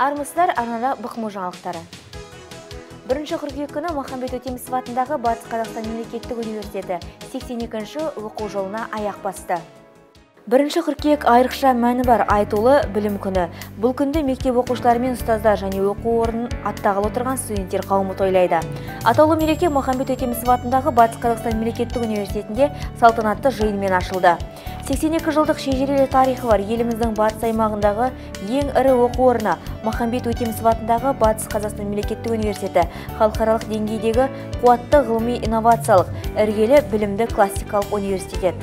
Армысыздар, арнада бұқму жаңалықтары. 1 қыркүйек күні Махамбет Өтемісов атындағы Батыс Қазақстан мемлекеттік университеті 82-ші оқу жолына аяқ басты. 1 қыркүйек айрықша мәні бар айтулы білім күні. Бұл күнді мектеп оқушылары мен ұстаздар және оқу орнын аттағалы отырған студенттер қауымы тойлайды. Атаулы мереке Махамбет Өтемісов атындағы Батыс Қазақстан мемлекеттік университетінде салтанатты жиынмен ашылды. 82 жылдық шежірелі тарихы бар еліміздің батыс аймағындағы ең ірі оқу орны Махамбет Өтемісов атындағы Батыс Қазақстан мемлекеттік университеті халықаралық деңгейдегі қуатты ғылыми инновациялық іргелі білімді классикалық университет.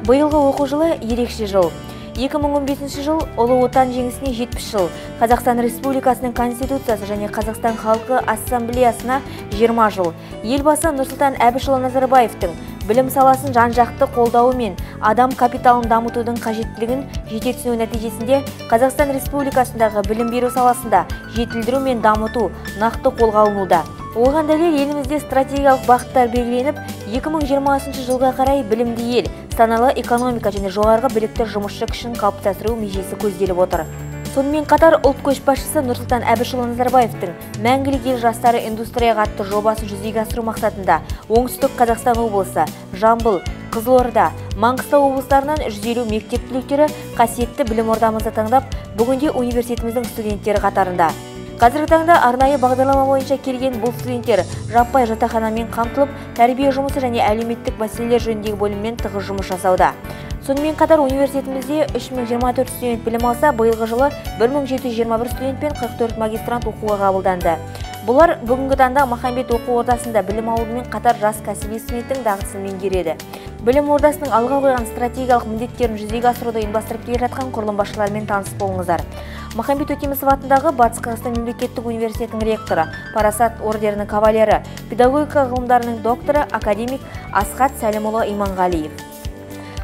Биылғы оқу жылы ерекше жыл. 2015 жыл Ұлы Отан жеңісіне 70 жыл, Қазақстан Республикасының Конституциясы және Қазақстан халқы ассамблеясына 20 жыл. Елбасы Нұрсұлтан Әбішұлы Назарбаевтың білім саласын жан-жақты қолдауы мен адам капиталын дамытудың қажеттілігін жете түсіну нәтижесінде Қазақстан Республикасындағы білім беру саласында жетілдіру мен дамыту нақты қолға алынуда. Оған дәлел елімізде стратегиялық бағыттар белгіленіп, 2020 жылға қарай білімді ел, саналы экономика және жоғарғы білікті жұмысшы күшін қалыптастыру межесі көзделіп отыр. Сонымен қатар ұлт көшбасшысы Нұрсұлтан Әбішұлы Назарбаевтың мәңгілік ел жастары индустрияға атты жобасын жүзеге асыру мақсатында Оңтүстік Қазақстан облысы, Жамбыл, Қызылорда, Маңғыстау облыстарынан 150 мектеп түлектері қасиетті білім ордамызды таңдап, бүгінде университетіміздің студенттері қатарында. Қазіргі таңда арнайы бағдарлама бойынша келген бұл студенттер жаппай жатақханамен қамтылып, тәрбие жұмысы және әлеуметтік мәселелер жөніндегі бөліммен тығыз жұмыс жасауда. Сонымен қатар университетімізде 3024 студент білім алса, биылғы жылы 1721 студент пен 44 магистрант оқуға қабылданды. Бұлар бүгінгі таңда Махамбет оқу ордасында білім алумен қатар жас кәсіби студенттің дағдысын меңгереді. Білім ордасының алға қойған стратегиялық міндеттерін жүзеге асыруды ұйымдастырып келе жатқан құрылым басшыларымен таныс болыңыздар. Махамбет Өтемісов атындағы Батыс Қазақстан мемлекеттік университетінің ректоры, Парасат ордерінің кавалері, педагогика ғылымдарының докторы, академик Асхат Сәлімұлы Иманғалиев.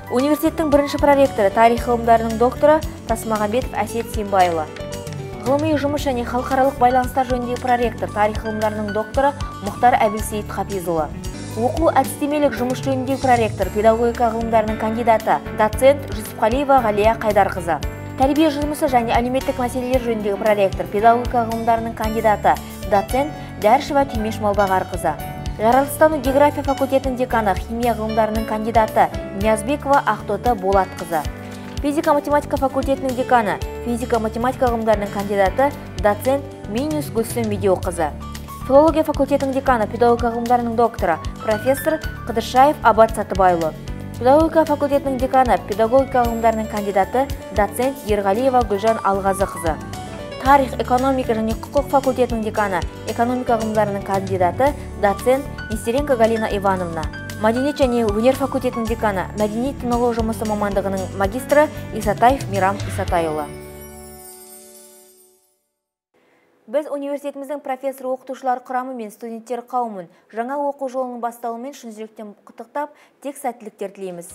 Университеттің бірінші проректоры, тарих ғылымдарының докторы Тасмағамбетов Әсет Сембайұлы. Ғылыми жұмыс және халықаралық байланыстар жөніндегі проректор, тарих ғылымдарының докторы Мұхтар Әбілсейіт Қапизұлы. Оқу әдістемелік жұмыс жөніндегі проректор, педагогика ғылымдарының кандидаты, доцент Жүсіпқалиева Ғалия Қайдарқызы. Тәрбие жұмысы және әлеуметтік мәселелер жөніндегі проректор, педагогика ғылымдарының кандидаты, доцент Дәршева Тимеш Малбағарқызы. Жаралыстану география факультетінің деканы, химия ғылымдарының кандидаты Ниязбекова Ақтоты Болатқызы. Физика-математика факультетінің деканы, физика-математика ғылымдарының кандидаты, доцент Минюс Гүлсім Медеуқызы. Филология факультетінің деканы, педагогика ғылымдарының докторы, профессор Қыдыршаев Абат Сатыбайлы. Педагогика факультетінің деканы, педагогика ғылымдарының кандидаты, доцент Ерғалиева Гүлжан Алғазықызы. Тарих, экономика және құқық факультетінің деканы, экономика ғылымдарының кандидаты, доцент Нестеренко Галина Ивановна. Мәдениет және өнер факультетінің деканы, мәдениет тыңдаулы жұмысы мамандығының магистры Исатаев Мирам Исатайұлы. Біз университетіміздің профессор оқытушылар құрамы мен студенттер қауымын жаңа оқу жолының басталуымен шын жүректен құттықтап, тек сәттіліктер тілейміз.